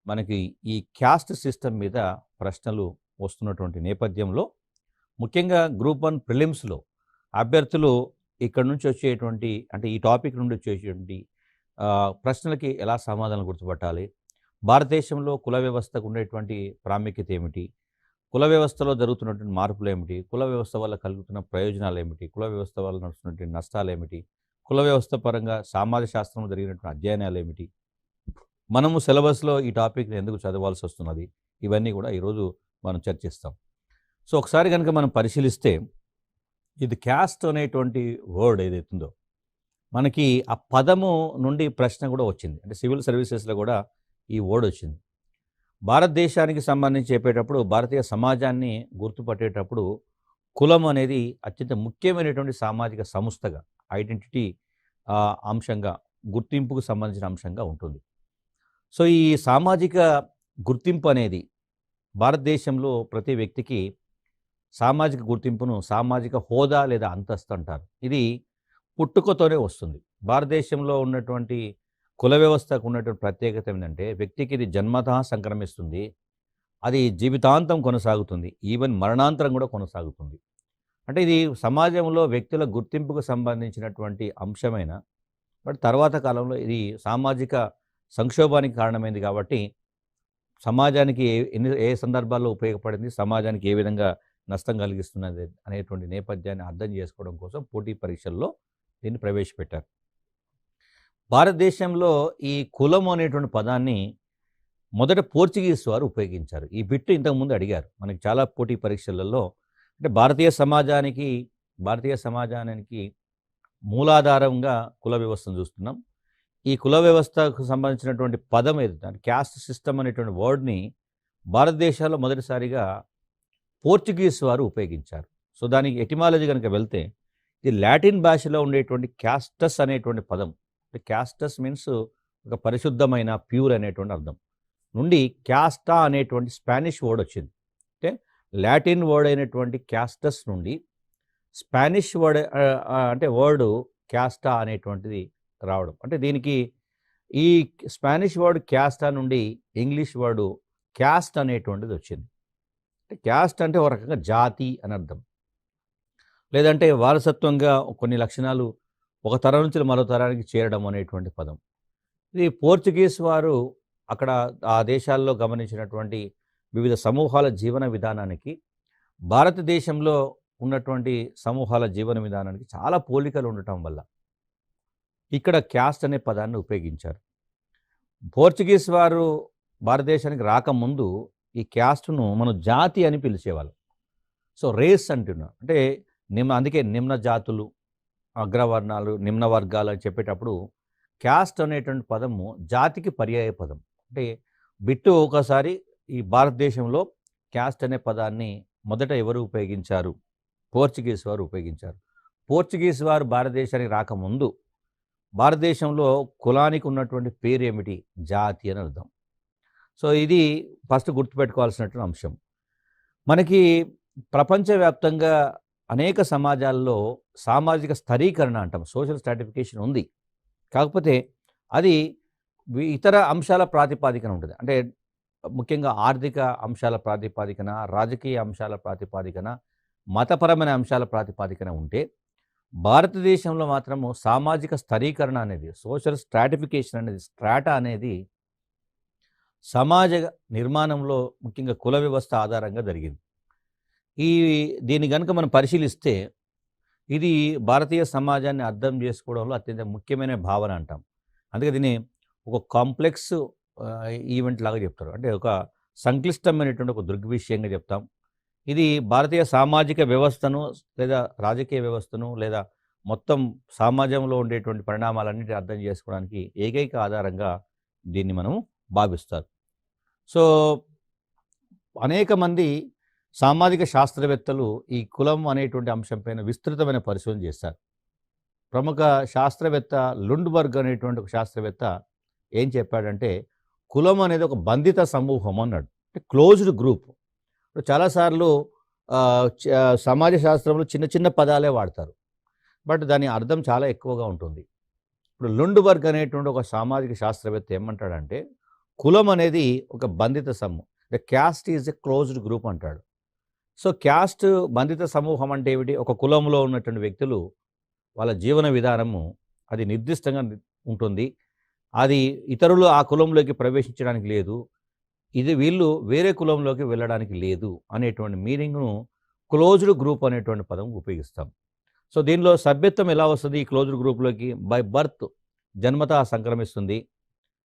మనకి ఈ caste system మీద ప్రశ్నలు వస్తున్నటువంటి నేపథ్యంలో ముఖ్యంగా గ్రూప్ 1 ప్రిలిమ్స్‌లో అభ్యర్థులు ఇక్కడి నుంచి వచ్చేటువంటి అంటే ఈ టాపిక్ నుండి వచ్చేటువంటి ప్రశ్నలకి ఎలా సమాధానం గుర్తుపట్టాలి? భారతదేశంలో కుల వ్యవస్థకు ఉండేటువంటి ప్రాముఖ్యత ఏమిటి? కుల వ్యవస్థలో జరుగుతున్నటువంటి మార్పులేమిటి? కుల వ్యవస్థ వల్ల కలుగుతున్న ప్రయోజనాలేమిటి? కుల వ్యవస్థ వల్ల నడుస్తున్నటువంటి నష్టాలేమిటి? కుల వ్యవస్థ పరంగా సామాజిక శాస్త్రంలో జరిగినటువంటి అధ్యయనాలేమిటి? మనము సిలబస్‌లో ఈ టాపిక్‌ని ఎందుకు చదవాల్సొస్తున్నది? ఇవన్నీ కూడా ఈరోజు మనం చర్చిస్తాం. సో, ఒకసారి గనుక మనం పరిశీలిస్తే ఇది క్యాస్ట్ అనేటువంటి వర్డ్ ఏదైతుందో మనకి ఆ పదము నుండి ప్రశ్న కూడా వచ్చింది. అంటే సివిల్ సర్వీసెస్‌లో కూడా ఈ వర్డ్ వచ్చింది. భారతదేశానికి సంబంధించి చెప్పేటప్పుడు భారతీయ సమాజాన్ని గుర్తుపట్టేటప్పుడు కులం అనేది అత్యంత ముఖ్యమైనటువంటి సామాజిక సంస్థగా ఐడెంటిటీ అంశంగా గుర్తింపుకు సంబంధించిన అంశంగా ఉంటుంది. సో, ఈ సామాజిక గుర్తింపు అనేది భారతదేశంలో ప్రతి వ్యక్తికి సామాజిక గుర్తింపును సామాజిక హోదా లేదా అంతస్తు అంటారు. ఇది పుట్టుకతోనే వస్తుంది. భారతదేశంలో ఉన్నటువంటి కుల వ్యవస్థకు ఉన్నటువంటి ప్రత్యేకత ఏంటంటే వ్యక్తికి ఇది జన్మతః సంక్రమిస్తుంది. అది జీవితాంతం కొనసాగుతుంది. ఈవెన్ మరణాంతరం కూడా కొనసాగుతుంది. అంటే ఇది సమాజంలో వ్యక్తుల గుర్తింపుకు సంబంధించినటువంటి అంశమైన బట్ తర్వాత కాలంలో ఇది సామాజిక సంక్షోభానికి కారణమైంది కాబట్టి సమాజానికి ఏ సందర్భాల్లో ఉపయోగపడింది, సమాజానికి ఏ విధంగా నష్టం కలిగిస్తున్నది అనేటువంటి నేపథ్యాన్ని అర్థం చేసుకోవడం కోసం పోటీ పరీక్షల్లో దీన్ని ప్రవేశపెట్టారు. భారతదేశంలో ఈ కులం అనేటువంటి పదాన్ని మొదట పోర్చుగీస్ వారు ఉపయోగించారు. ఈ బిట్టు ఇంతకుముందు అడిగారు మనకి చాలా పోటీ పరీక్షలలో. అంటే భారతీయ సమాజానికి మూలాధారంగా కుల వ్యవస్థను చూస్తున్నాం. ఈ కుల వ్యవస్థకు సంబంధించినటువంటి పదం ఏదైతే క్యాస్ట్ సిస్టమ్ అనేటువంటి వర్డ్ని భారతదేశంలో మొదటిసారిగా పోర్చుగీస్ వారు ఉపయోగించారు. సో, దానికి ఎటిమాలజీ కనుక వెళ్తే ఇది లాటిన్ భాషలో ఉండేటువంటి క్యాస్టస్ అనేటువంటి పదం. అంటే క్యాస్టస్ మీన్స్ ఒక పరిశుద్ధమైన ప్యూర్ అనేటువంటి అర్థం నుండి క్యాస్టా అనేటువంటి స్పానిష్ వర్డ్ వచ్చింది. అంటే లాటిన్ వర్డ్ అయినటువంటి క్యాస్టస్ నుండి స్పానిష్ వర్డ్ అంటే వర్డ్ క్యాస్టా అనేటువంటిది రావడం. అంటే దీనికి ఈ స్పానిష్ వర్డ్ క్యాస్టా నుండి ఇంగ్లీష్ వర్డు క్యాస్ట్ అనేటువంటిది వచ్చింది. అంటే క్యాస్ట్ అంటే ఒక రకంగా జాతి అని అర్థం, లేదంటే వారసత్వంగా కొన్ని లక్షణాలు ఒక తరం నుంచి మరో తరానికి చేరడం అనేటువంటి పదం. ఇది పోర్చుగీస్ వారు అక్కడ ఆ దేశాల్లో గమనించినటువంటి వివిధ సమూహాల జీవన విధానానికి భారతదేశంలో ఉన్నటువంటి సమూహాల జీవన విధానానికి చాలా పోలికలు ఉండటం వల్ల ఇక్కడ క్యాస్ట్ అనే పదాన్ని ఉపయోగించారు. పోర్చుగీస్ వారు భారతదేశానికి రాకముందు ఈ క్యాస్ట్ను మనం జాతి అని పిలిచేవాళ్ళం. సో, రేస్ అంటున్నాం అంటే అందుకే నిమ్న జాతులు, అగ్రవర్ణాలు, నిమ్న వర్గాలు అని చెప్పేటప్పుడు క్యాస్ట్ అనేటువంటి పదము జాతికి పర్యాయ పదం. అంటే బిట్టు ఒకసారి ఈ భారతదేశంలో క్యాస్ట్ అనే పదాన్ని మొదట ఎవరు ఉపయోగించారు? పోర్చుగీస్ వారు ఉపయోగించారు. పోర్చుగీస్ వారు భారతదేశానికి రాకముందు భారతదేశంలో కులానికి ఉన్నటువంటి పేరు ఏమిటి? జాతి అని అర్థం. సో, ఇది ఫస్ట్ గుర్తుపెట్టుకోవాల్సినటువంటి అంశం. మనకి ప్రపంచవ్యాప్తంగా అనేక సమాజాల్లో సామాజిక స్థరీకరణ అంటాం, సోషల్ స్ట్రాటిఫికేషన్ ఉంది. కాకపోతే అది ఇతర అంశాల ప్రాతిపాదికన ఉంటుంది. అంటే ముఖ్యంగా ఆర్థిక అంశాల ప్రాతిపాదికన, రాజకీయ అంశాల ప్రాతిపాదికన, మతపరమైన అంశాల ప్రాతిపాదికన ఉంటే భారతదేశంలో మాత్రము సామాజిక స్థరీకరణ అనేది, సోషల్ స్ట్రాటిఫికేషన్ అనేది, స్ట్రాటా అనేది సమాజ నిర్మాణంలో ముఖ్యంగా కుల వ్యవస్థ ఆధారంగా జరిగింది. దీన్ని కనుక మనం పరిశీలిస్తే ఇది భారతీయ సమాజాన్ని అర్థం చేసుకోవడంలో అత్యంత ముఖ్యమైన భావన అంటాం. అందుకే దీన్ని ఒక కాంప్లెక్స్ ఈవెంట్ లాగా చెప్తారు. అంటే ఒక సంక్లిష్టమైనటువంటి ఒక దృగ్విషయంగా చెప్తాం. ఇది భారతీయ సామాజిక వ్యవస్థను లేదా రాజకీయ వ్యవస్థను లేదా మొత్తం సమాజంలో ఉండేటువంటి పరిణామాలన్నిటిని అర్థం చేసుకోవడానికి ఏకైక ఆధారంగా దీన్ని మనం భావిస్తారు. సో, అనేక మంది సామాజిక శాస్త్రవేత్తలు ఈ కులం అనేటువంటి అంశంపైన విస్తృతమైన పరిశోధన చేశారు. ప్రముఖ శాస్త్రవేత్త లుండ్బర్గ్ అనేటువంటి ఒక శాస్త్రవేత్త ఏం చెప్పాడంటే కులం అనేది ఒక బంధిత సమూహం అన్నాడు. అంటే క్లోజ్డ్ గ్రూప్. చాలాసార్లు సమాజ శాస్త్రంలో చిన్న చిన్న పదాలే వాడతారు, బట్ దాని అర్థం చాలా ఎక్కువగా ఉంటుంది. ఇప్పుడు లుండ్బర్గ్ అనేటువంటి ఒక సామాజిక శాస్త్రవేత్త ఏమంటాడంటే కులం అనేది ఒక బంధిత సమూహం. Caste is a closed group అంటాడు. సో క్యాస్ట్ బంధిత సమూహం అంటే ఏమిటి? ఒక కులంలో ఉన్నటువంటి వ్యక్తులు వాళ్ళ జీవన విధానము అది నిర్దిష్టంగా ఉంటుంది. అది ఇతరులు ఆ కులంలోకి ప్రవేశించడానికి లేదు. ఇది వీళ్ళు వేరే కులంలోకి వెళ్ళడానికి లేదు అనేటువంటి మీనింగ్‌ను క్లోజ్డ్ గ్రూప్ అనేటువంటి పదం ఉపయోగిస్తాం. సో దీనిలో సభ్యత్వం ఎలా వస్తది ఈ క్లోజ్డ్ గ్రూప్‌లోకి? బై బర్త్ జన్మతా సంక్రమిస్తుంది.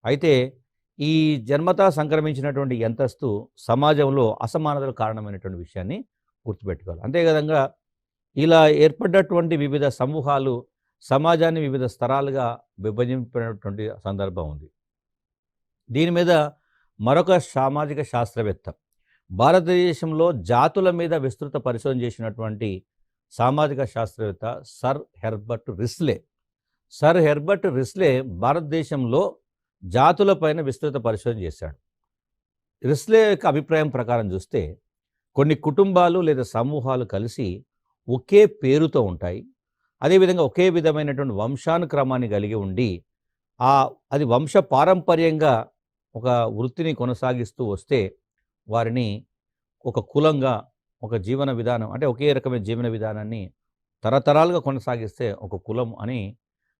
అయితే ఈ జన్మతా సంక్రమించినటువంటి అంతస్తు సమాజంలో అసమానతలకు కారణమైనటువంటి విషయాన్ని గుర్తుపెట్టుకోవాలి. అంతే విధంగా ఇలా ఏర్పడ్డటువంటి వివిధ సమూహాలు సమాజాన్ని వివిధ స్తరాలుగా విభజింపినటువంటి సందర్భం ఉంది. దీని మీద మరొక సామాజిక శాస్త్రవేత్త భారతదేశంలో జాతుల మీద విస్తృత పరిశోధన చేసినటువంటి సామాజిక శాస్త్రవేత్త sir Herbert Risley. Sir Herbert Risley భారతదేశంలో జాతులపైన విస్తృత పరిశోధన చేశాడు. రిస్లే యొక్క అభిప్రాయం ప్రకారం చూస్తే కొన్ని కుటుంబాలు లేదా సమూహాలు కలిసి ఒకే పేరుతో ఉంటాయి. అదేవిధంగా ఒకే విధమైనటువంటి వంశానుక్రమాన్ని కలిగి ఉండి అది వంశ పారంపర్యంగా ఒక వృత్తిని కొనసాగిస్తూ వస్తే వారిని ఒక కులంగా, ఒక జీవన విధానం అంటే ఒకే రకమైన జీవన విధానాన్ని తరతరాలుగా కొనసాగిస్తే ఒక కులం అని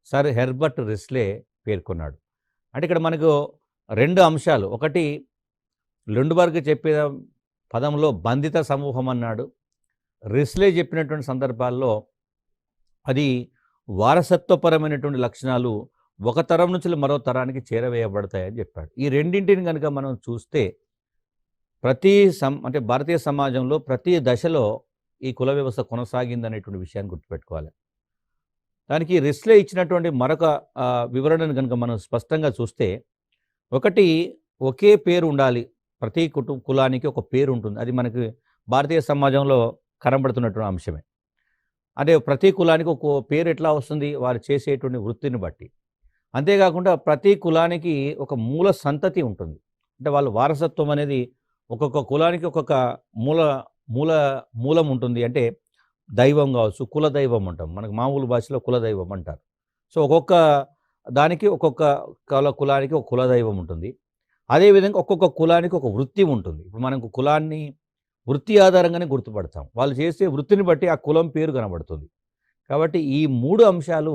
సర్ హెర్బర్ట్ రిస్లే పేర్కొన్నాడు. అంటే ఇక్కడ మనకు 2 అంశాలు. ఒకటి లుండ్బర్గ్ చెప్పే పదంలో బంధిత సమూహం అన్నాడు. రిస్లే చెప్పినటువంటి సందర్భాల్లో అది వారసత్వపరమైనటువంటి లక్షణాలు ఒక తరం నుంచి మరో తరానికి చేరవేయబడతాయని చెప్పాడు. ఈ రెండింటిని కనుక మనం చూస్తే అంటే భారతీయ సమాజంలో ప్రతి దశలో ఈ కుల వ్యవస్థ కొనసాగిందనేటువంటి విషయాన్ని గుర్తుపెట్టుకోవాలి. దానికి రిస్లే ఇచ్చినటువంటి మరొక వివరణను కనుక మనం స్పష్టంగా చూస్తే, ఒకటి ఒకే పేరు ఉండాలి. ప్రతి కులానికి ఒక పేరు ఉంటుంది. అది మనకి భారతీయ సమాజంలో కనబడుతున్నటువంటి అంశమే. అంటే ప్రతి కులానికి ఒక పేరు ఎట్లా వస్తుంది? వారు చేసేటువంటి వృత్తిని బట్టి. అంతేకాకుండా ప్రతి కులానికి ఒక మూల సంతతి ఉంటుంది. అంటే వాళ్ళ వారసత్వం అనేది ఒక్కొక్క కులానికి ఒక్కొక్క మూలం ఉంటుంది. అంటే దైవం కావచ్చు, కుల దైవం అంటాం. మనకు మామూలు భాషలో కుల దైవం అంటారు. సో ఒక్కొక్క దానికి ఒక్కొక్క కులానికి ఒక కుల దైవం ఉంటుంది. అదేవిధంగా ఒక్కొక్క కులానికి ఒక వృత్తి ఉంటుంది. ఇప్పుడు మనకు కులాన్ని వృత్తి ఆధారంగానే గుర్తుపడతాం. వాళ్ళు చేసే వృత్తిని బట్టి ఆ కులం పేరు కనబడుతుంది. కాబట్టి ఈ 3 అంశాలు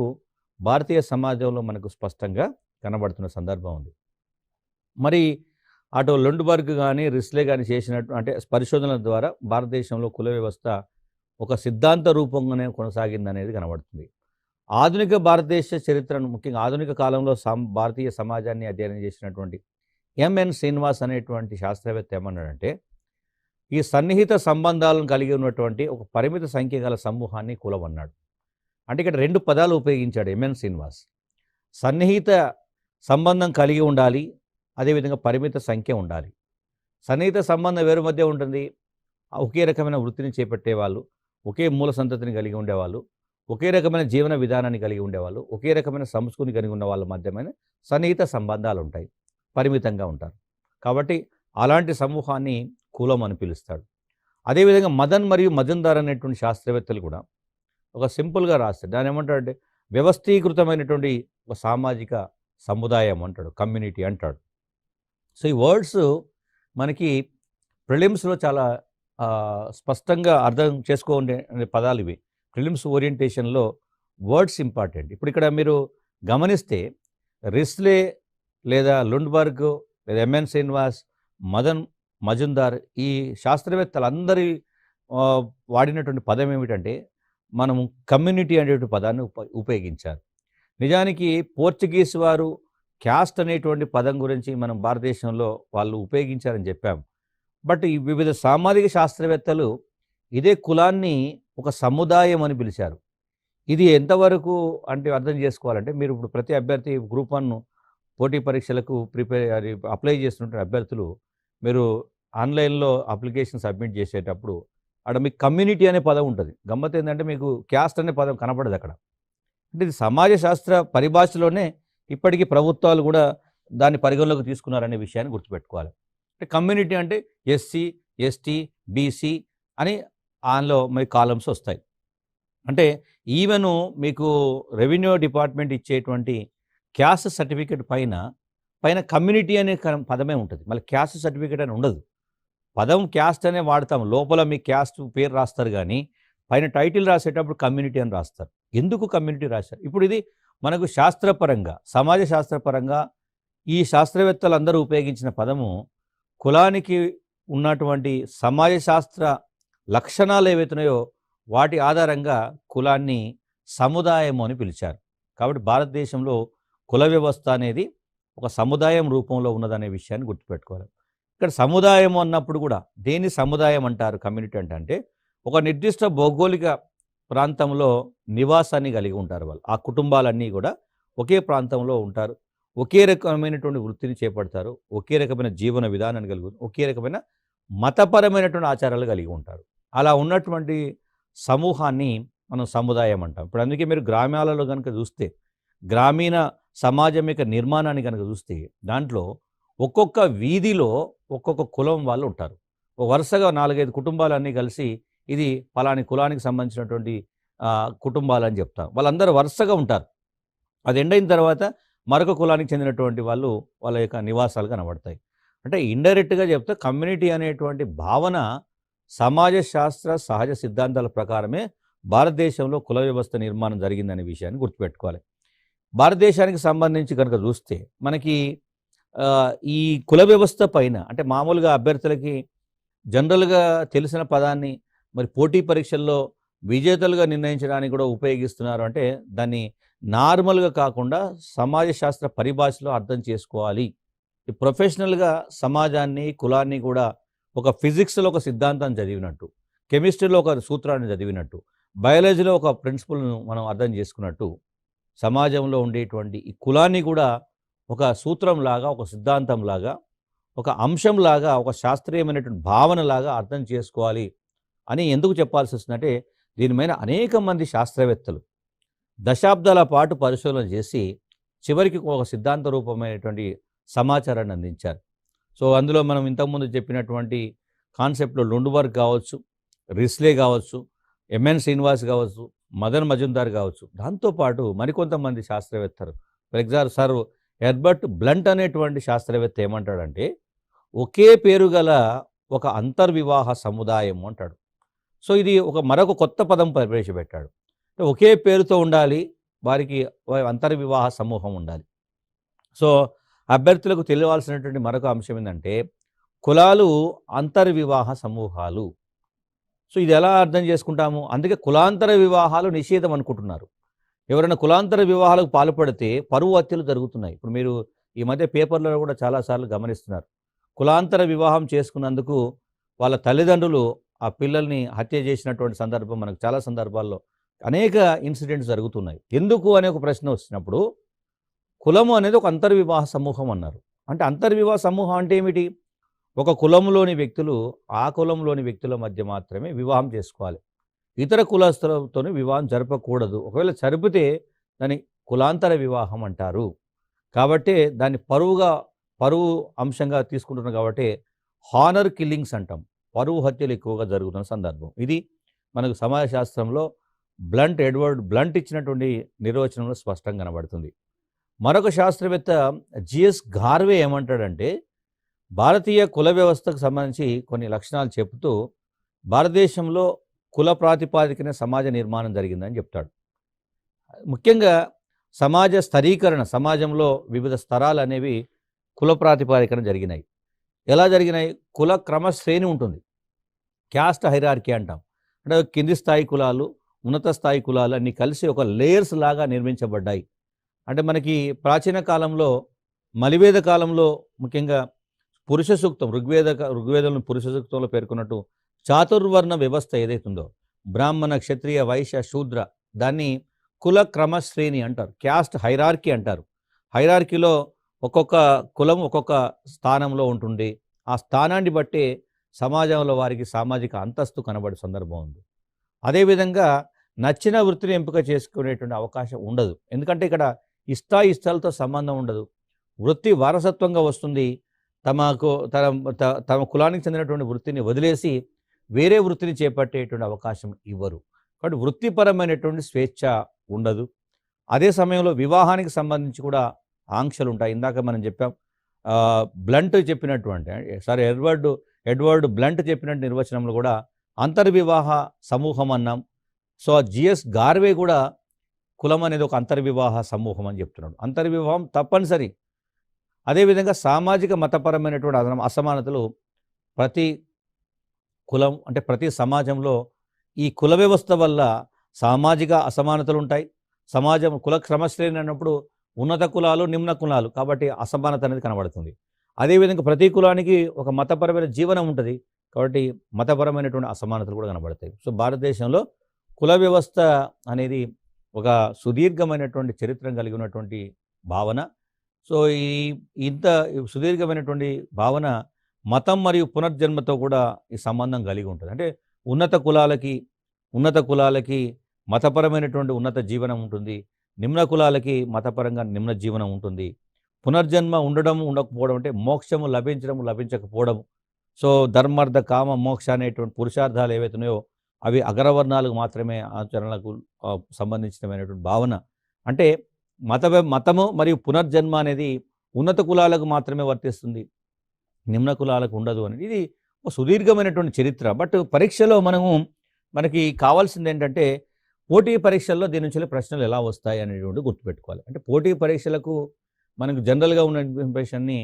భారతీయ సమాజంలో మనకు స్పష్టంగా కనబడుతున్న సందర్భం ఉంది. మరి అటు లుండ్బర్గ్ కానీ రిస్లే కానీ చేసినట్టు అంటే పరిశోధనల ద్వారా భారతదేశంలో కుల వ్యవస్థ ఒక సిద్ధాంత రూపంగానే కొనసాగిందనేది కనబడుతుంది. ఆధునిక భారతదేశ చరిత్రను ముఖ్యంగా ఆధునిక కాలంలో భారతీయ సమాజాన్ని అధ్యయనం చేసినటువంటి ఎంఎన్ శ్రీనివాస్ అనేటువంటి శాస్త్రవేత్త ఏమన్నాడంటే, ఈ సన్నిహిత సంబంధాలను కలిగి ఉన్నటువంటి ఒక పరిమిత సంఖ్య గల సమూహాన్ని కులం అన్నాడు. అంటే ఇక్కడ 2 పదాలు ఉపయోగించాడు ఎంఎన్ శ్రీనివాస్. సన్నిహిత సంబంధం కలిగి ఉండాలి, అదేవిధంగా పరిమిత సంఖ్య ఉండాలి. సన్నిహిత సంబంధం ఎవరి మధ్య ఉంటుంది? ఒకే రకమైన వృత్తిని చేపట్టేవాళ్ళు, ఒకే మూల సంతతిని కలిగి ఉండేవాళ్ళు, ఒకే రకమైన జీవన విధానాన్ని కలిగి ఉండేవాళ్ళు, ఒకే రకమైన సంస్కృతిని కలిగి ఉన్న వాళ్ళ మధ్యమైన సన్నిహిత సంబంధాలు ఉంటాయి, పరిమితంగా ఉంటారు. కాబట్టి అలాంటి సమూహాన్ని కులం అని పిలుస్తాడు. అదేవిధంగా మదన్ మరియు మజుందార్ అనేటువంటి శాస్త్రవేత్తలు కూడా ఒక సింపుల్గా రాస్తాడు. దాని ఏమంటాడంటే వ్యవస్థీకృతమైనటువంటి ఒక సామాజిక సముదాయం అంటాడు, కమ్యూనిటీ అంటాడు. సో ఈ వర్డ్స్ మనకి ప్రిలిమ్స్లో చాలా స్పష్టంగా అర్థం చేసుకోండి పదాలు ఇవి. ప్రిలిమ్స్ ఓరియంటేషన్లో వర్డ్స్ ఇంపార్టెంట్. ఇప్పుడు ఇక్కడ మీరు గమనిస్తే రిస్లే లేదా లుండ్బర్గ్ లేదా ఎంఎన్ శ్రీనివాస్, మదన్ మజుందార్ ఈ శాస్త్రవేత్తలందరి వాడినటువంటి పదం ఏమిటంటే మనము కమ్యూనిటీ అనేటువంటి పదాన్ని ఉపయోగించారు. నిజానికి పోర్చుగీస్ వారు క్యాస్ట్ అనేటువంటి పదం గురించి మనం భారతదేశంలో వాళ్ళు ఉపయోగించారని చెప్పాం. బట్ ఈ వివిధ సామాజిక శాస్త్రవేత్తలు ఇదే కులాన్ని ఒక సముదాయం అని పిలిచారు. ఇది ఎంతవరకు అంటే అర్థం చేసుకోవాలంటే, మీరు ఇప్పుడు ప్రతి అభ్యర్థి గ్రూప్ 1 పోటీ పరీక్షలకు అప్లై చేస్తున్న అభ్యర్థులు మీరు ఆన్లైన్లో అప్లికేషన్ సబ్మిట్ చేసేటప్పుడు అక్కడ మీకు కమ్యూనిటీ అనే పదం ఉంటుంది. గమ్మత్ ఏంటంటే మీకు క్యాస్ట్ అనే పదం కనపడదు అక్కడ. అంటే ఇది సమాజ శాస్త్ర పరిభాషలోనే ఇప్పటికీ ప్రభుత్వాలు కూడా దాన్ని పరిగణలోకి తీసుకున్నారనే విషయాన్ని గుర్తుపెట్టుకోవాలి. అంటే కమ్యూనిటీ అంటే ఎస్సీ, ఎస్టీ, బీసీ అని అందులో మరి కాలమ్స్ వస్తాయి. అంటే ఈవెన్ మీకు రెవెన్యూ డిపార్ట్మెంట్ ఇచ్చేటువంటి క్యాస్ట్ సర్టిఫికేట్ పైన పైన కమ్యూనిటీ అనే పదమే ఉంటుంది. మళ్ళీ క్యాస్ట్ సర్టిఫికేట్ అని ఉండదు. పదం క్యాస్ట్ అనే వాడతాం. లోపల మీ క్యాస్ట్ పేరు రాస్తారు గానీ, పైన టైటిల్ రాసేటప్పుడు కమ్యూనిటీ అని రాస్తారు. ఎందుకు కమ్యూనిటీ రాశారు? ఇప్పుడు ఇది మనకు శాస్త్రపరంగా, సమాజ శాస్త్రపరంగా ఈ శాస్త్రవేత్తలందరూ ఉపయోగించిన పదము కులానికి ఉన్నటువంటి సమాజ శాస్త్ర లక్షణాలు ఏవైతున్నాయో వాటి ఆధారంగా కులాన్ని సముదాయము అని పిలిచారు. కాబట్టి భారతదేశంలో కుల వ్యవస్థ అనేది ఒక సముదాయం రూపంలో ఉన్నదనే విషయాన్ని గుర్తుపెట్టుకోవాలి. ఇక్కడ సముదాయం అన్నప్పుడు కూడా దేని సముదాయం అంటారు కమ్యూనిటీ అంటే ఒక నిర్దిష్ట భౌగోళిక ప్రాంతంలో నివాసాన్ని కలిగి ఉంటారు వాళ్ళు. ఆ కుటుంబాలన్నీ కూడా ఒకే ప్రాంతంలో ఉంటారు. ఒకే రకమైనటువంటి వృత్తిని చేపడతారు. ఒకే రకమైన జీవన విధానాన్ని కలిగి ఒకే రకమైన మతపరమైనటువంటి ఆచారాలు కలిగి ఉంటారు. అలా ఉన్నటువంటి సమూహాన్ని మనం సముదాయం అంటాం. ఇప్పుడు అందుకే మీరు గ్రామాలలో కనుక చూస్తే, గ్రామీణ సమాజం యొక్క నిర్మాణాన్ని కనుక చూస్తే దాంట్లో ఒక్కొక్క వీధిలో ఒక్కొక్క కులం వాళ్ళు ఉంటారు. వరుసగా 4-5 కుటుంబాలన్నీ కలిసి ఇది పలాని కులానికి సంబంధించినటువంటి కుటుంబాలని చెప్తాం. వాళ్ళందరూ వరుసగా ఉంటారు. అది ఎండైన తర్వాత మరొక కులానికి చెందినటువంటి వాళ్ళు వాళ్ళ యొక్క నివాసాలు కనబడతాయి. అంటే ఇండైరెక్ట్గా చెప్తే కమ్యూనిటీ అనేటువంటి భావన సమాజ శాస్త్ర సహజ సిద్ధాంతాల ప్రకారమే భారతదేశంలో కుల వ్యవస్థ నిర్మాణం జరిగిందనే విషయాన్ని గుర్తుపెట్టుకోవాలి. భారతదేశానికి సంబంధించి కనుక చూస్తే మనకి ఈ కుల వ్యవస్థ పైన అంటే మామూలుగా అభ్యర్థులకి జనరల్గా తెలిసిన పదాన్ని మరి పోటీ పరీక్షల్లో విజేతలుగా నిర్ణయించడానికి కూడా ఉపయోగిస్తున్నారు. అంటే దాన్ని నార్మల్గా కాకుండా సమాజ శాస్త్ర పరిభాషలో అర్థం చేసుకోవాలి. ఈ ప్రొఫెషనల్గా సమాజాన్ని కులాన్ని కూడా ఒక ఫిజిక్స్లో ఒక సిద్ధాంతాన్ని చదివినట్టు, కెమిస్ట్రీలో ఒక సూత్రాన్ని చదివినట్టు, బయాలజీలో ఒక ప్రిన్సిపల్ను మనం అర్థం చేసుకున్నట్టు సమాజంలో ఉండేటువంటి ఈ కులాన్ని కూడా ఒక సూత్రంలాగా, ఒక సిద్ధాంతంలాగా, ఒక అంశంలాగా, ఒక శాస్త్రీయమైనటువంటి భావనలాగా అర్థం చేసుకోవాలి అని ఎందుకు చెప్పాల్సి వస్తుందంటే దీని మీద అనేక మంది శాస్త్రవేత్తలు దశాబ్దాల పాటు పరిశోధన చేసి చివరికి ఒక సిద్ధాంత రూపమైనటువంటి సమాచారాన్ని అందించారు. సో అందులో మనం ఇంతకుముందు చెప్పినటువంటి కాన్సెప్ట్లో లుండ్బర్గ్ కావచ్చు, రిస్లే కావచ్చు, ఎంఎన్ శ్రీనివాస్ కావచ్చు, మదన్ మజుందార్ కావచ్చు, దాంతోపాటు మరికొంతమంది శాస్త్రవేత్తలు for example sir Herbert blunt అనేటువంటి శాస్త్రవేత్త ఏమంటాడంటే ఒకే పేరు గల ఒక అంతర్వివాహ సముదాయం అంటాడు. సో ఇది మరొక కొత్త పదం ప్రవేశపెట్టాడు. ఒకే పేరుతో ఉండాలి, వారికి అంతర్వివాహ సమూహం ఉండాలి. సో అభ్యర్థులకు తెలియవలసినటువంటి మరొక అంశం ఏంటంటే కులాలు అంతర్వివాహ సమూహాలు. సో ఇది ఎలా అర్థం చేసుకుంటాము? అందుకే కులాంతర వివాహాలు నిషేధం అనుకుంటున్నారు. ఎవరైనా కులాంతర వివాహాలకు పాల్పడితే పరువు హత్యలు జరుగుతున్నాయి. ఇప్పుడు మీరు ఈ మధ్య పేపర్లలో కూడా చాలాసార్లు గమనిస్తున్నారు. కులాంతర వివాహం చేసుకున్నందుకు వాళ్ళ తల్లిదండ్రులు ఆ పిల్లల్ని హత్య చేసినటువంటి సందర్భం మనకు చాలా సందర్భాల్లో అనేక ఇన్సిడెంట్స్ జరుగుతున్నాయి. ఎందుకు అనే ఒక ప్రశ్న వచ్చినప్పుడు కులము అనేది ఒక అంతర్వివాహ సమూహం అన్నారు. అంటే అంతర్వివాహ సమూహం అంటే ఏమిటి? ఒక కులంలోని వ్యక్తులు ఆ కులంలోని వ్యక్తుల మధ్య మాత్రమే వివాహం చేసుకోవాలి. ఇతర కులస్తులతో వివాహం జరపకూడదు. ఒకవేళ జరిపితే దాన్ని కులాంతర వివాహం అంటారు. కాబట్టి దాన్ని పరువు అంశంగా తీసుకుంటున్నాం. కాబట్టి హానర్ కిల్లింగ్స్ అంటాం. పరువు హత్యలు ఎక్కువగా జరుగుతున్న సందర్భం ఇది మనకు సమాజ శాస్త్రంలో ఎడ్వర్డ్ బ్లంట్ ఇచ్చినటువంటి నిర్వచనంలో స్పష్టంగా కనబడుతుంది. మరొక శాస్త్రవేత్త జిఎస్ గార్వే ఏమంటాడంటే భారతీయ కుల వ్యవస్థకు సంబంధించి కొన్ని లక్షణాలు చెబుతూ భారతదేశంలో కుల ప్రాతిపాదికన సమాజ నిర్మాణం జరిగిందని చెప్తాడు. ముఖ్యంగా సమాజ స్థరీకరణ, సమాజంలో వివిధ స్తరాలు అనేవి కుల ప్రాతిపాదికన జరిగినాయి. ఎలా జరిగినాయి? కుల క్రమశ్రేణి ఉంటుంది. క్యాస్ట్ హైరార్కీ అంటాం. అంటే కింది స్థాయి కులాలు, ఉన్నత స్థాయి కులాలు అన్నీ కలిసి ఒక లేయర్స్ లాగా నిర్మించబడ్డాయి. అంటే మనకి ప్రాచీన కాలంలో మలివేద కాలంలో ముఖ్యంగా పురుష సూక్తం ఋగ్వేదంలో పురుష సూక్తంలో పేర్కొన్నట్టు చాతుర్వర్ణ వ్యవస్థ ఏదైతుందో బ్రాహ్మణ, క్షత్రియ, వైశ్య, శూద్ర దాన్ని కుల క్రమశ్రేణి అంటారు. క్యాస్ట్ హైరార్కీ అంటారు. హైరార్కీలో ఒక్కొక్క కులం ఒక్కొక్క స్థానంలో ఉంటుంది. ఆ స్థానాన్ని బట్టే సమాజంలో వారికి సామాజిక అంతస్తు కనబడే సందర్భం ఉంది. అదేవిధంగా నచ్చిన వృత్తిని ఎంపిక చేసుకునేటువంటి అవకాశం ఉండదు. ఎందుకంటే ఇక్కడ ఇష్టాయిష్టాలతో సంబంధం ఉండదు. వృత్తి వారసత్వంగా వస్తుంది. తమ కులానికి చెందినటువంటి వృత్తిని వదిలేసి వేరే వృత్తిని చేపట్టేటువంటి అవకాశం ఇవ్వరు. కాబట్టి వృత్తిపరమైనటువంటి స్వేచ్ఛ ఉండదు. అదే సమయంలో వివాహానికి సంబంధించి కూడా ఆంక్షలు ఉంటాయి. ఇందాక మనం చెప్పాం బ్లంట్ చెప్పినటువంటి సారీ ఎడ్వర్డ్ బ్లంట్ చెప్పినట్టు నిర్వచనంలో కూడా అంతర్వివాహ సమూహం అన్నాం. సో జిఎస్ గార్వే కూడా కులం అనేది ఒక అంతర్వివాహ సమూహం అని చెప్తున్నాడు. అంతర్వివాహం తప్పనిసరి. అదేవిధంగా సామాజిక మతపరమైనటువంటి అసమానతలు ప్రతి కులం అంటే ప్రతి సమాజంలో ఈ కుల వ్యవస్థ వల్ల సామాజిక అసమానతలు ఉంటాయి. సమాజం కుల క్రమశ్రేణి అన్నప్పుడు ఉన్నత కులాలు నిమ్న కులాలు కాబట్టి అసమానత అనేది కనబడుతుంది. అదేవిధంగా ప్రతి కులానికి ఒక మతపరమైన జీవనం ఉంటుంది కాబట్టి మతపరమైనటువంటి అసమానతలు కూడా కనబడతాయి. సో భారతదేశంలో కుల వ్యవస్థ అనేది ఒక సుదీర్ఘమైనటువంటి చరిత్ర కలిగి ఉన్నటువంటి భావన. సో ఇంత సుదీర్ఘమైనటువంటి భావన మతం మరియు పునర్జన్మతో కూడా ఈ సంబంధం కలిగి ఉంటుంది. అంటే ఉన్నత కులాలకి మతపరమైనటువంటి ఉన్నత జీవనం ఉంటుంది. నిమ్న కులాలకి మతపరంగా నిమ్న జీవనం ఉంటుంది. పునర్జన్మ ఉండడం ఉండకపోవడం అంటే మోక్షము లభించడం లభించకపోవడం. సో ధర్మార్థ కామ మోక్ష అనేటువంటి పురుషార్థాలు ఏవైతున్నాయో అవి అగ్రవర్ణాలకు మాత్రమే ఆచరణలకు సంబంధించినమైనటువంటి భావన. అంటే మతము మరియు పునర్జన్మ అనేది ఉన్నత కులాలకు మాత్రమే వర్తిస్తుంది, నిమ్న కులాలకు ఉండదు అనేది ఇది ఒక సుదీర్ఘమైనటువంటి చరిత్ర. బట్ పరీక్షలో మనకి కావాల్సింది ఏంటంటే పోటీ పరీక్షల్లో దీని నుంచి ప్రశ్నలు ఎలా వస్తాయి అనేటువంటి గుర్తుపెట్టుకోవాలి. అంటే పోటీ పరీక్షలకు మనకు జనరల్గా ఉన్న ఇన్ఫర్మేషన్ని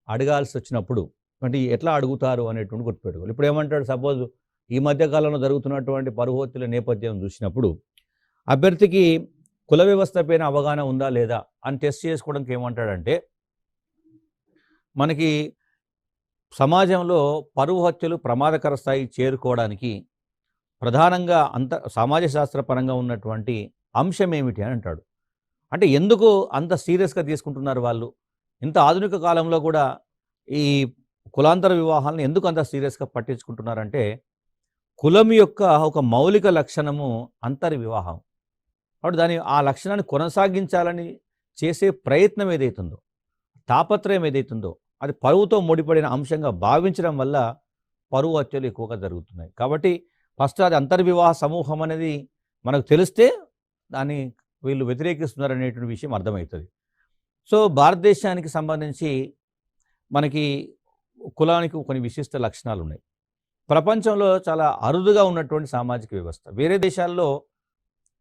అడగాల్సి వచ్చినప్పుడు అంటే ఎట్లా అడుగుతారు అనేటువంటి గుర్తుపెట్టుకోవాలి. ఇప్పుడు ఏమంటాడు, సపోజ్ ఈ మధ్యకాలంలో జరుగుతున్నటువంటి పరుహత్తుల నేపథ్యం చూసినప్పుడు అభ్యర్థికి కుల వ్యవస్థ పైన అవగాహన ఉందా లేదా అని టెస్ట్ చేసుకోవడానికి ఏమంటాడంటే, మనకి సమాజంలో పరువు హత్యలు ప్రమాదకర స్థాయి చేరుకోవడానికి ప్రధానంగా సమాజ శాస్త్రపరంగా ఉన్నటువంటి అంశం ఏమిటి అని అంటాడు. అంటే ఎందుకు అంత సీరియస్గా తీసుకుంటున్నారు వాళ్ళు, ఇంత ఆధునిక కాలంలో కూడా ఈ కులాంతర వివాహాలను ఎందుకు అంత సీరియస్గా పట్టించుకుంటున్నారంటే, కులం యొక్క ఒక మౌలిక లక్షణము అంతర్వివాహం. కాబట్టి ఆ లక్షణాన్ని కొనసాగించాలని చేసే ప్రయత్నం ఏదైతుందో, తాపత్రయం ఏదైతుందో అది పరువుతో ముడిపడిన అంశంగా భావించడం వల్ల పరువు హత్యలు ఎక్కువగా జరుగుతున్నాయి. కాబట్టి ఫస్ట్ అది అంతర్వివాహ సమూహం అనేది మనకు తెలిస్తే దాన్ని వీళ్ళు వ్యతిరేకిస్తున్నారు అనేటువంటి విషయం అర్థమవుతుంది. సో భారతదేశానికి సంబంధించి మనకి కులానికి కొన్ని విశిష్ట లక్షణాలు ఉన్నాయి. ప్రపంచంలో చాలా అరుదుగా ఉన్నటువంటి సామాజిక వ్యవస్థ. వేరే దేశాల్లో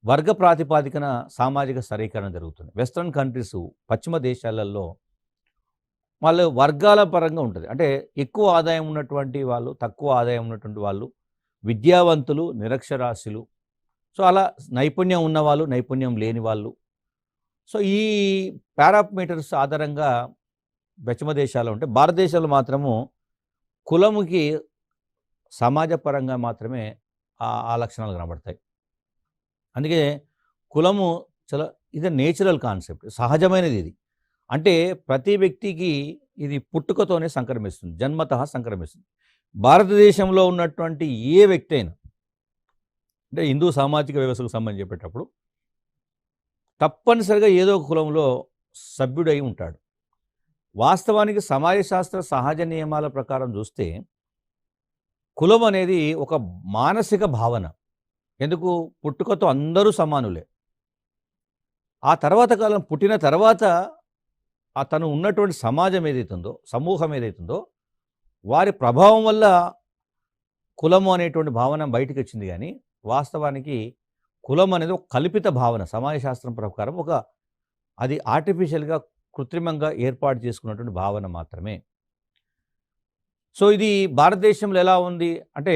వర్గ ప్రాతిపాదికన సామాజిక స్థిరీకరణ జరుగుతుంది. వెస్ట్రన్ కంట్రీస్, పశ్చిమ దేశాలలో వాళ్ళు వర్గాల పరంగా ఉంటుంది. అంటే ఎక్కువ ఆదాయం ఉన్నటువంటి వాళ్ళు, తక్కువ ఆదాయం ఉన్నటువంటి వాళ్ళు, విద్యావంతులు, నిరక్షరాస్యులు, సో అలా నైపుణ్యం ఉన్నవాళ్ళు, నైపుణ్యం లేని వాళ్ళు. సో ఈ పారామీటర్స్ ఆధారంగా పశ్చిమ దేశాల్లో ఉంటే, భారతదేశంలో మాత్రము కులముకి సమాజపరంగా మాత్రమే ఆ లక్షణాలు కనబడతాయి. అందుకే కులము చాలా ఇది నేచురల్ కాన్సెప్ట్, సహజమైనది ఇది. అంటే ప్రతి వ్యక్తికి ఇది పుట్టుకతోనే సంక్రమిస్తుంది, జన్మతః సంక్రమిస్తుంది. భారతదేశంలో ఉన్నటువంటి ఏ వ్యక్తి అయినా అంటే హిందూ సామాజిక వ్యవస్థకు సంబంధించి చెప్పేటప్పుడు తప్పనిసరిగా ఏదో ఒక కులంలో సభ్యుడై ఉంటాడు. వాస్తవానికి సమాజ శాస్త్ర సహజ నియమాల ప్రకారం చూస్తే కులం అనేది ఒక మానసిక భావన. ఎందుకు, పుట్టుకతో అందరూ సమానులే. ఆ తర్వాత కాలం పుట్టిన తర్వాత తను ఉన్నటువంటి సమాజం ఏదైతుందో, సమూహం ఏదైతుందో వారి ప్రభావం వల్ల కులము అనేటువంటి భావన బయటికి వచ్చింది. కానీ వాస్తవానికి కులం అనేది ఒక కల్పిత భావన. సమాజ శాస్త్రం ప్రకారం అది ఆర్టిఫిషియల్గా కృత్రిమంగా ఏర్పాటు చేసుకున్నటువంటి భావన మాత్రమే. సో ఇది భారతదేశంలో ఎలా ఉంది అంటే,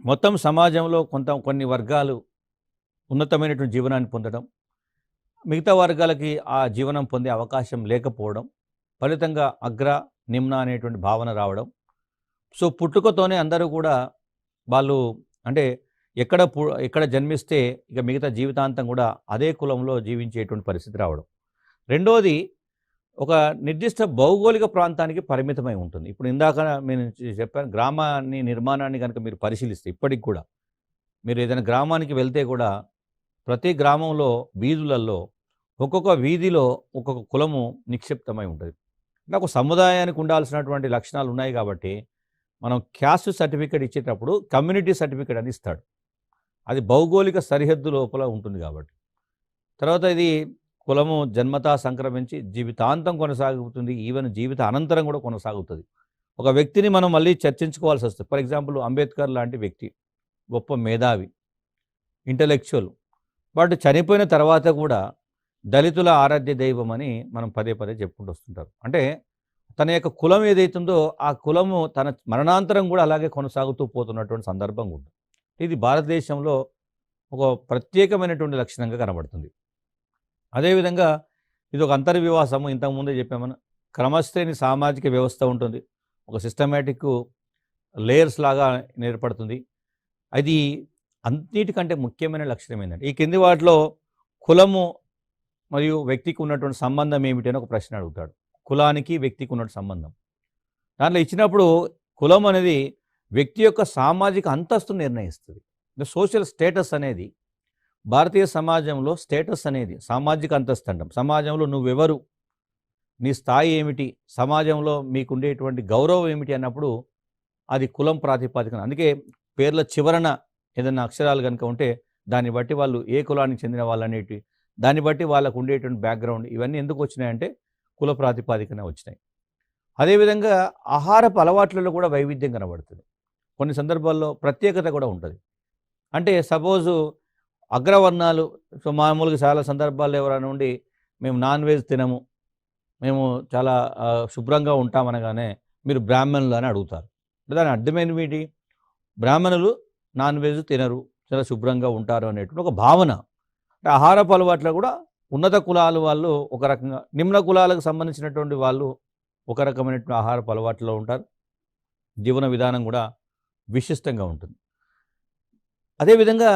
మొత్తం సమాజంలో కొన్ని వర్గాలు ఉన్నతమైనటువంటి జీవనాన్ని పొందడం, మిగతా వర్గాలకి ఆ జీవనం పొందే అవకాశం లేకపోవడం, ఫలితంగా అగ్ర నిమ్న అనేటువంటి భావన రావడం. సో పుట్టుకతోనే అందరూ కూడా వాళ్ళు అంటే ఎక్కడ జన్మిస్తే ఇక మిగతా జీవితాంతం కూడా అదే కులంలో జీవించేటువంటి పరిస్థితి రావడం. రెండోది, ఒక నిర్దిష్ట భౌగోళిక ప్రాంతానికి పరిమితమై ఉంటుంది. ఇప్పుడు ఇందాక నేను చెప్పాను, గ్రామాన్ని నిర్మాణాన్ని కనుక మీరు పరిశీలిస్తే ఇప్పటికి కూడా మీరు ఏదైనా గ్రామానికి వెళ్తే కూడా ప్రతి గ్రామంలో వీధులలో ఒక్కొక్క వీధిలో ఒక్కొక్క కులము నిక్షిప్తమై ఉంటుంది. అంటే ఒక సముదాయానికి ఉండాల్సినటువంటి లక్షణాలు ఉన్నాయి కాబట్టి మనం క్యాస్ట్ సర్టిఫికేట్ ఇచ్చేటప్పుడు కమ్యూనిటీ సర్టిఫికేట్ అని ఇస్తాడు. అది భౌగోళిక సరిహద్దు లోపల ఉంటుంది కాబట్టి. తర్వాత ఇది కులము జన్మతా సంక్రమించి జీవితాంతం కొనసాగుతుంది, ఈవెన్ జీవిత అనంతరం కూడా కొనసాగుతుంది. ఒక వ్యక్తిని మనం మళ్ళీ చర్చించుకోవాల్సి వస్తుంది. ఫర్ ఎగ్జాంపుల్ అంబేద్కర్ లాంటి వ్యక్తి గొప్ప మేధావి, ఇంటలెక్చువల్, బట్ చనిపోయిన తర్వాత కూడా దళితుల ఆరాధ్య దైవం అని మనం పదే పదే చెప్పుకుంటూ వస్తుంటారు. అంటే తన యొక్క కులం ఏదైతుందో ఆ కులము తన మరణాంతరం కూడా అలాగే కొనసాగుతూ పోతున్నటువంటి సందర్భం ఉంటుంది. ఇది భారతదేశంలో ఒక ప్రత్యేకమైనటువంటి లక్షణంగా కనబడుతుంది. అదేవిధంగా ఇది ఒక అంతర్వివాసము, ఇంతకుముందే చెప్పామని క్రమశ్రేణి సామాజిక వ్యవస్థ ఉంటుంది, ఒక సిస్టమేటిక్ లేయర్స్ లాగా ఏర్పడుతుంది. అది అన్నిటికంటే ముఖ్యమైన లక్షణం ఏంటంటే ఈ కింది వాటిలో కులము మరియు వ్యక్తికి ఉన్నటువంటి సంబంధం ఏమిటి అని ఒక ప్రశ్న అడుగుతాడు. కులానికి వ్యక్తికి ఉన్న సంబంధం దాంట్లో ఇచ్చినప్పుడు కులం అనేది వ్యక్తి యొక్క సామాజిక అంతస్తును నిర్ణయిస్తుంది. సోషల్ స్టేటస్ అనేది భారతీయ సమాజంలో స్టేటస్ అనేది సామాజిక అంతస్తు అంటాం. సమాజంలో నువ్వెవరు, నీ స్థాయి ఏమిటి, సమాజంలో మీకుండేటువంటి గౌరవం ఏమిటి అన్నప్పుడు అది కులం ప్రాతిపదికన. అందుకే పేర్ల చివరన ఏదైనా అక్షరాలు కనుక ఉంటే దాన్ని బట్టి వాళ్ళు ఏ కులానికి చెందిన వాళ్ళు అనేటి, దాన్ని బట్టి వాళ్ళకు ఉండేటువంటి బ్యాక్గ్రౌండ్ ఇవన్నీ ఎందుకు వచ్చినాయంటే కుల ప్రాతిపాదికన వచ్చినాయి. అదేవిధంగా ఆహారపు అలవాట్లలో కూడా వైవిధ్యం కనబడుతుంది. కొన్ని సందర్భాల్లో ప్రత్యేకత కూడా ఉంటుంది. అంటే సపోజు అగ్రవర్ణాలు, సో మామూలుగా చాలా సందర్భాల్లో ఎవరైనా ఉండి మేము నాన్ వెజ్ తినము, మేము చాలా శుభ్రంగా ఉంటామనగానే మీరు బ్రాహ్మణులు అని అడుగుతారు. దాని అర్థమేంటి? బ్రాహ్మణులు నాన్ వెజ్ తినరు, చాలా శుభ్రంగా ఉంటారు అనేటువంటి ఒక భావన. అంటే ఆహారపు అలవాట్లో కూడా ఉన్నత కులాలు వాళ్ళు ఒక రకంగా, నిమ్న కులాలకు సంబంధించినటువంటి వాళ్ళు ఒక రకమైనటువంటి ఆహారపు అలవాట్లో ఉంటారు. జీవన విధానం కూడా విశిష్టంగా ఉంటుంది. అదేవిధంగా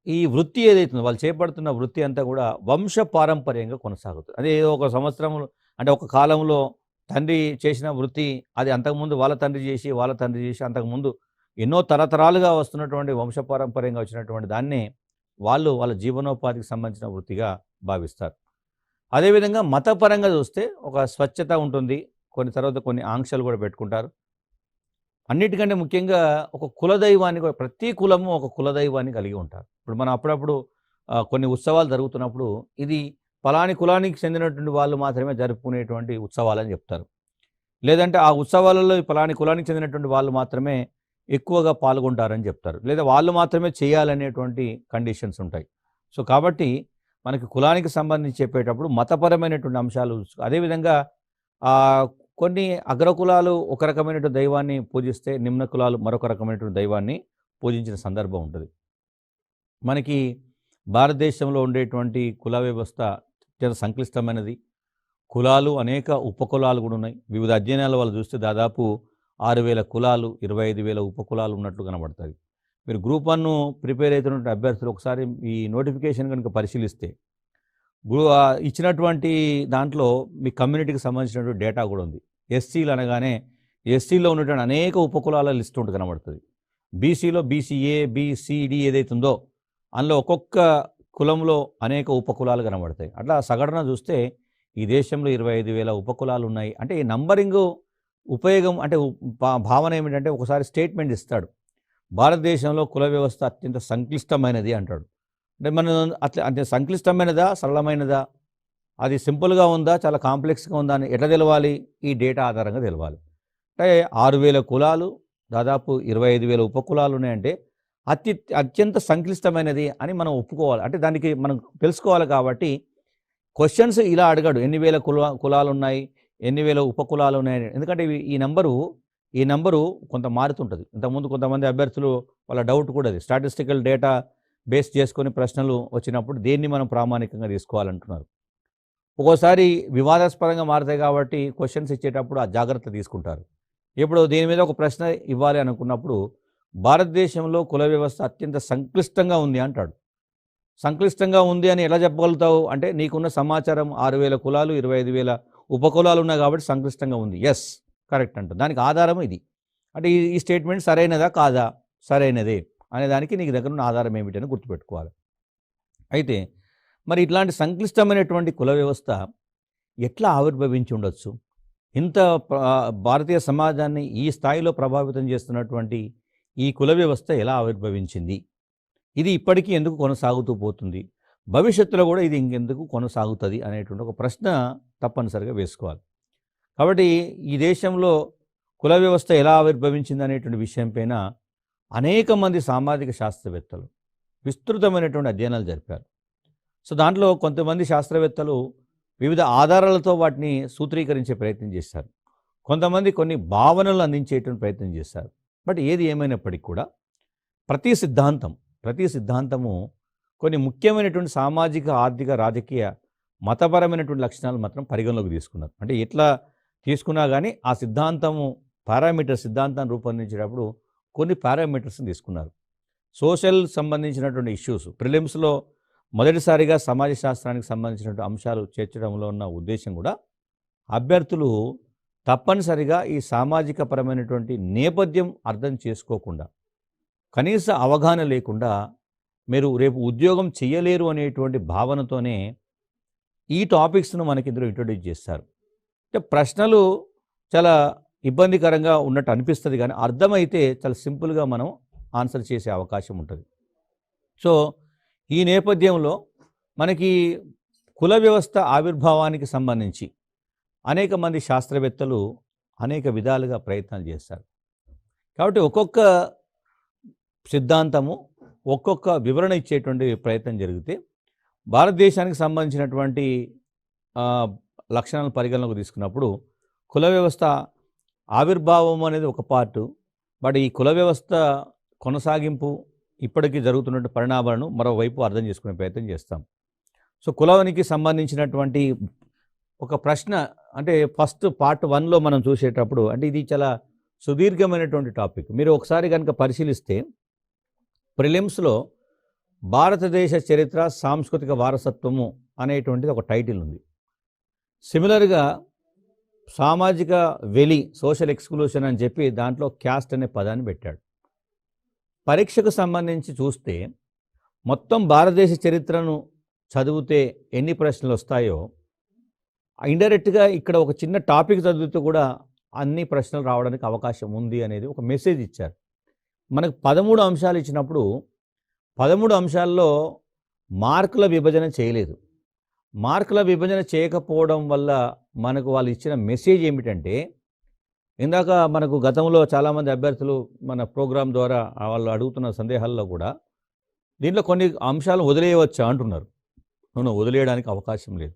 ఈ వృత్తి ఏదైతుందో వాళ్ళు చేపడుతున్న వృత్తి అంతా కూడా వంశ పారంపర్యంగా కొనసాగుతుంది. అదే ఒక సంవత్సరంలో అంటే ఒక కాలంలో తండ్రి చేసిన వృత్తి అది అంతకుముందు వాళ్ళ తండ్రి చేసి అంతకుముందు ఎన్నో తరతరాలుగా వస్తున్నటువంటి వంశపారంపర్యంగా వచ్చినటువంటి దాన్నే వాళ్ళు వాళ్ళ జీవనోపాధికి సంబంధించిన వృత్తిగా భావిస్తారు. అదేవిధంగా మతపరంగా చూస్తే ఒక స్వచ్ఛత ఉంటుంది, తర్వాత కొన్ని ఆంక్షలు కూడా పెట్టుకుంటారు. అన్నిటికంటే ముఖ్యంగా ఒక కులదైవాన్ని కూడా, ప్రతి కులము ఒక కులదైవాన్ని కలిగి ఉంటారు. ఇప్పుడు మనం అప్పుడప్పుడు కొన్ని ఉత్సవాలు జరుగుతున్నప్పుడు ఇది ఫలాని కులానికి చెందినటువంటి వాళ్ళు మాత్రమే జరుపుకునేటువంటి ఉత్సవాలని చెప్తారు. లేదంటే ఆ ఉత్సవాలలో ఫలాని కులానికి చెందినటువంటి వాళ్ళు మాత్రమే ఎక్కువగా పాల్గొంటారని చెప్తారు. లేదా వాళ్ళు మాత్రమే చేయాలనేటువంటి కండిషన్స్ ఉంటాయి. సో కాబట్టి మనకి కులానికి సంబంధించి చెప్పేటప్పుడు మతపరమైనటువంటి అంశాలు, అదేవిధంగా కొన్ని అగ్రకులాలు ఒక రకమైనటువంటి దైవాన్ని పూజిస్తే నిమ్న కులాలు మరొక రకమైనటువంటి దైవాన్ని పూజించిన సందర్భం ఉంటుంది. మనకి భారతదేశంలో ఉండేటువంటి కుల వ్యవస్థ చాలా సంక్లిష్టమైనది. కులాలు అనేక ఉపకులాలు కూడా ఉన్నాయి. వివిధ అధ్యయనాల వాళ్ళు చూస్తే దాదాపు 6,000 కులాలు, 25,000 ఉపకులాలు ఉన్నట్లు కనబడతాయి. మీరు గ్రూప్ 1 ప్రిపేర్ అవుతున్నటువంటి అభ్యర్థులు ఒకసారి ఈ నోటిఫికేషన్ కనుక పరిశీలిస్తే ఇచ్చినటువంటి దాంట్లో మీ కమ్యూనిటీకి సంబంధించినటువంటి డేటా కూడా ఉంది. ఎస్సీలు అనగానే ఎస్సీలో ఉన్నటువంటి అనేక ఉపకులాల లిస్ట్ ఉంటుంది కనబడుతుంది. బీసీలో బీసీఏ బీసీడి ఏదైతుందో అందులో ఒక్కొక్క కులంలో అనేక ఉపకులాలు కనబడతాయి. అట్లా సగటున చూస్తే ఈ దేశంలో 25,000 ఉపకులాలు ఉన్నాయి. అంటే ఈ నంబరింగ్ ఉపయోగం అంటే భావన ఏమిటంటే ఒకసారి స్టేట్మెంట్ ఇస్తాడు, భారతదేశంలో కుల వ్యవస్థ అత్యంత సంక్లిష్టమైనది అంటాడు. అంటే మనం అట్లా అంటే సంక్లిష్టమైనదా సరళమైనదా, అది సింపుల్గా ఉందా చాలా కాంప్లెక్స్గా ఉందా అని ఎట్లా తెలవాలి? ఈ డేటా ఆధారంగా తెలవాలి. అంటే 6,000 కులాలు, దాదాపు 25,000 ఉపకులాలు ఉన్నాయంటే అత్యంత సంక్లిష్టమైనది అని మనం ఒప్పుకోవాలి. అంటే దానికి మనం తెలుసుకోవాలి. కాబట్టి క్వశ్చన్స్ ఇలా అడగడు, ఎన్ని వేల కులాలు ఉన్నాయి, ఎన్ని వేల ఉపకులాలు ఉన్నాయి. ఎందుకంటే ఈ నంబరు కొంత మారుతుంటుంది. ఇంతకుముందు కొంతమంది అభ్యర్థులు వాళ్ళ డౌట్ కూడా అది స్టాటిస్టికల్ డేటా బేస్ చేసుకొని ప్రశ్నలు వచ్చినప్పుడు దేన్ని మనం ప్రామాణికంగా తీసుకోవాలంటున్నారు. ఒక్కోసారి వివాదాస్పదంగా మారుతాయి కాబట్టి క్వశ్చన్స్ ఇచ్చేటప్పుడు ఆ జాగ్రత్త తీసుకుంటారు. ఇప్పుడు దీని మీద ఒక ప్రశ్న ఇవ్వాలి అనుకున్నప్పుడు భారతదేశంలో కుల వ్యవస్థ అత్యంత సంక్లిష్టంగా ఉంది అంటాడు. సంక్లిష్టంగా ఉంది అని ఎలా చెప్పగలుగుతావు అంటే నీకున్న సమాచారం 6,000 కులాలు 25,000 ఉపకులాలు ఉన్నాయి కాబట్టి సంక్లిష్టంగా ఉంది. ఎస్, కరెక్ట్ అంట. దానికి ఆధారం ఇది. అంటే ఈ స్టేట్మెంట్ సరైనదా కాదా? సరైనదే అనేదానికి నీకు దగ్గర ఉన్న ఆధారం ఏమిటని గుర్తుపెట్టుకోవాలి. అయితే మరి ఇట్లాంటి సంక్లిష్టమైనటువంటి కుల వ్యవస్థ ఎట్లా ఆవిర్భవించి ఉండొచ్చు? ఇంత భారతీయ సమాజాన్ని ఈ స్థాయిలో ప్రభావితం చేస్తున్నటువంటి ఈ కుల వ్యవస్థ ఎలా ఆవిర్భవించింది? ఇది ఇప్పటికీ ఎందుకు కొనసాగుతూ పోతుంది? భవిష్యత్తులో కూడా ఇది ఇంకెందుకు కొనసాగుతుంది అనేటువంటి ఒక ప్రశ్న తప్పనిసరిగా వేసుకోవాలి. కాబట్టి ఈ దేశంలో కుల వ్యవస్థ ఎలా ఆవిర్భవించింది అనేటువంటి విషయం పైన అనేక మంది సామాజిక శాస్త్రవేత్తలు విస్తృతమైనటువంటి అధ్యయనాలు జరిపారు. సో దాంట్లో కొంతమంది శాస్త్రవేత్తలు వివిధ ఆధారాలతో వాటిని సూత్రీకరించే ప్రయత్నం చేశారు. కొంతమంది కొన్ని భావనలు అందించేటువంటి ప్రయత్నం చేశారు. బట్ ఏది ఏమైనప్పటికీ కూడా ప్రతి సిద్ధాంతము కొన్ని ముఖ్యమైనటువంటి సామాజిక, ఆర్థిక, రాజకీయ, మతపరమైనటువంటి లక్షణాలు మాత్రం పరిగణలోకి తీసుకున్నారు. అంటే ఎట్లా తీసుకున్నా కానీ ఆ సిద్ధాంతాన్ని రూపొందించేటప్పుడు కొన్ని పారామీటర్స్ని తీసుకున్నారు. సోషల్ సంబంధించినటువంటి ఇష్యూస్ ప్రిలిమ్స్లో మొదటిసారిగా సమాజ శాస్త్రానికి సంబంధించినటువంటి అంశాలు చేర్చడంలో ఉన్న ఉద్దేశం కూడా అభ్యర్థులు తప్పనిసరిగా ఈ సామాజిక పరమైనటువంటి నేపథ్యం అర్థం చేసుకోకుండా, కనీస అవగాహన లేకుండా మీరు రేపు ఉద్యోగం చేయలేరు అనేటువంటి భావనతోనే ఈ టాపిక్స్ను మనకి ఇందులో ఇంట్రొడ్యూస్ చేస్తారు. అంటే ప్రశ్నలు చాలా ఇబ్బందికరంగా ఉన్నట్టు అనిపిస్తుంది, కానీ అర్థమైతే చాలా సింపుల్గా మనం ఆన్సర్ చేసే అవకాశం ఉంటుంది. సో ఈ నేపథ్యంలో మనకి కుల వ్యవస్థ ఆవిర్భావానికి సంబంధించి అనేక మంది శాస్త్రవేత్తలు అనేక విధాలుగా ప్రయత్నాలు చేస్తారు. కాబట్టి ఒక్కొక్క సిద్ధాంతము ఒక్కొక్క వివరణ ఇచ్చేటువంటి ప్రయత్నం జరిగితే భారతదేశానికి సంబంధించినటువంటి లక్షణాలను పరిగణలోకి తీసుకున్నప్పుడు కుల వ్యవస్థ ఆవిర్భావం అనేది ఒక పార్టు. బట్ ఈ కుల వ్యవస్థ కొనసాగింపు ఇప్పటికీ జరుగుతున్న పరిణామాలను మరోవైపు అర్థం చేసుకునే ప్రయత్నం చేస్తాం. సో కులానికి సంబంధించినటువంటి ఒక ప్రశ్న అంటే ఫస్ట్ పార్ట్ 1లో మనం చూసేటప్పుడు అంటే ఇది చాలా సుదీర్ఘమైనటువంటి టాపిక్. మీరు ఒకసారి కనుక పరిశీలిస్తే ప్రిలిమ్స్లో భారతదేశ చరిత్ర, సాంస్కృతిక వారసత్వము అనేటువంటిది ఒక టైటిల్ ఉంది. సిమిలర్గా సామాజిక వెలి, సోషల్ ఎక్స్క్లూషన్ అని చెప్పి దాంట్లో క్యాస్ట్ అనే పదాన్ని పెట్టాడు. పరీక్షకు సంబంధించి చూస్తే మొత్తం భారతదేశ చరిత్రను చదివితే ఎన్ని ప్రశ్నలు వస్తాయో ఇండైరెక్ట్గా ఇక్కడ ఒక చిన్న టాపిక్ చదివితే కూడా అన్ని ప్రశ్నలు రావడానికి అవకాశం ఉంది అనేది ఒక మెసేజ్ ఇచ్చారు. మనకు 13 అంశాలు ఇచ్చినప్పుడు 13 అంశాల్లో మార్కుల విభజన చేయలేదు. మార్కుల విభజన చేయకపోవడం వల్ల మనకు వాళ్ళు ఇచ్చిన మెసేజ్ ఏమిటంటే, ఇందాక మనకు గతంలో చాలామంది అభ్యర్థులు మన ప్రోగ్రాం ద్వారా వాళ్ళు అడుగుతున్న సందేహాల్లో కూడా దీంట్లో కొన్ని అంశాలు వదిలేయవచ్చా అంటున్నారు. వదిలేయడానికి అవకాశం లేదు.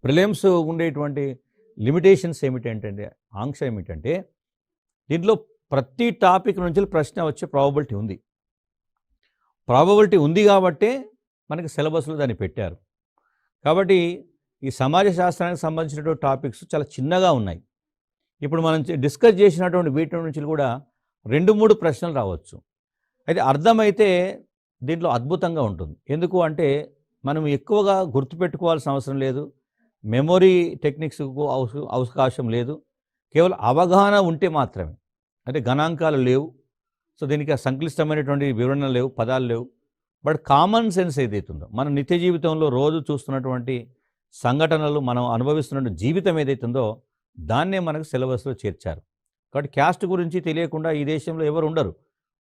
ప్రిలిమ్స్ ఉండేటువంటి లిమిటేషన్స్ ఏమిటంటే, ఆంక్ష ఏమిటంటే దీంట్లో ప్రతి టాపిక్ నుంచి ప్రశ్న వచ్చే ప్రాబబిలిటీ ఉంది కాబట్టే మనకి సిలబస్లో దాన్ని పెట్టారు. కాబట్టి ఈ సమాజ శాస్త్రానికి సంబంధించినటువంటి టాపిక్స్ చాలా చిన్నగా ఉన్నాయి. ఇప్పుడు మనం డిస్కస్ చేసినటువంటి వీటి నుంచి కూడా 2-3 ప్రశ్నలు రావచ్చు. అయితే అర్థమైతే దీంట్లో అద్భుతంగా ఉంటుంది. ఎందుకు అంటే మనం ఎక్కువగా గుర్తుపెట్టుకోవాల్సిన అవసరం లేదు, మెమొరీ టెక్నిక్స్కు అవకాశం లేదు. కేవలం అవగాహన ఉంటే మాత్రమే. అంటే గణాంకాలు లేవు, సో దీనికి సంక్లిష్టమైనటువంటి వివరణలు లేవు, పదాలు లేవు. బట్ కామన్ సెన్స్ ఏదైతుందో మనం నిత్య జీవితంలో రోజు చూస్తున్నటువంటి సంఘటనలు, మనం అనుభవిస్తున్న జీవితం ఏదైతుందో దాన్నే మనకు సిలబస్లో చేర్చారు. కాబట్టి క్యాస్ట్ గురించి తెలియకుండా ఈ దేశంలో ఎవరు ఉండరు.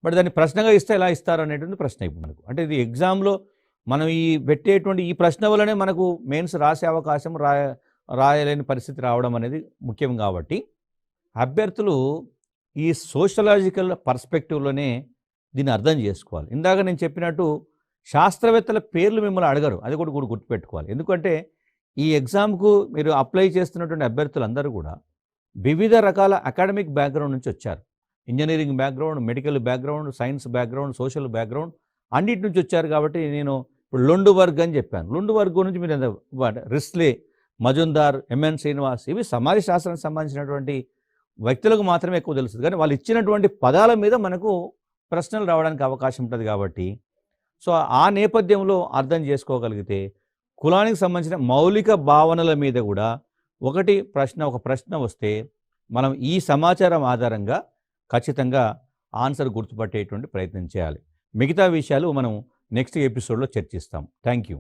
బట్ దాన్ని ప్రశ్నగా ఇస్తే ఎలా ఇస్తారు అనేటువంటి ప్రశ్న ఇప్పుడు మనకు. అంటే ఇది ఎగ్జామ్లో మనం ఈ పెట్టేటువంటి ఈ ప్రశ్న వల్లనే మనకు మెయిన్స్ రాసే అవకాశం, రాయలేని పరిస్థితి రావడం అనేది ముఖ్యం. కాబట్టి అభ్యర్థులు ఈ సోషలాజికల్ పర్స్పెక్టివ్లోనే దీన్ని అర్థం చేసుకోవాలి. ఇందాక నేను చెప్పినట్టు శాస్త్రవేత్తల పేర్లు మిమ్మల్ని అడగరు, అది కూడా గుర్తుపెట్టుకోవాలి. ఎందుకంటే ఈ ఎగ్జామ్కు మీరు అప్లై చేస్తున్నటువంటి అభ్యర్థులందరూ కూడా వివిధ రకాల అకాడమిక్ బ్యాక్గ్రౌండ్ నుంచి వచ్చారు. Engineering background, medical background, science background, social background అన్నిటి నుంచి వచ్చారు. కాబట్టి నేను ఇప్పుడు లొండు వర్గ్ అని చెప్పాను. లొండు వర్గ్ నుంచి మీరు రిస్లే, మజుందార్, ఎంఎన్ శ్రీనివాస్, ఇవి సమాజ శాస్త్రానికి సంబంధించినటువంటి వ్యక్తులకు మాత్రమే ఎక్కువ తెలుస్తుంది. కానీ వాళ్ళు ఇచ్చినటువంటి పదాల మీద మనకు ప్రశ్నలు రావడానికి అవకాశం ఉంటుంది. కాబట్టి సో ఆ నేపథ్యంలో అర్థం చేసుకోగలిగితే కులానికి సంబంధించిన మౌలిక భావనల మీద కూడా ఒక ప్రశ్న వస్తే మనం ఈ సమాచారం ఆధారంగా ఖచ్చితంగా ఆన్సర్ గుర్తుపట్టేటువంటి ప్రయత్నం చేయాలి. మిగతా విషయాలు మనం నెక్స్ట్ ఎపిసోడ్లో చర్చిస్తాం. Thank you.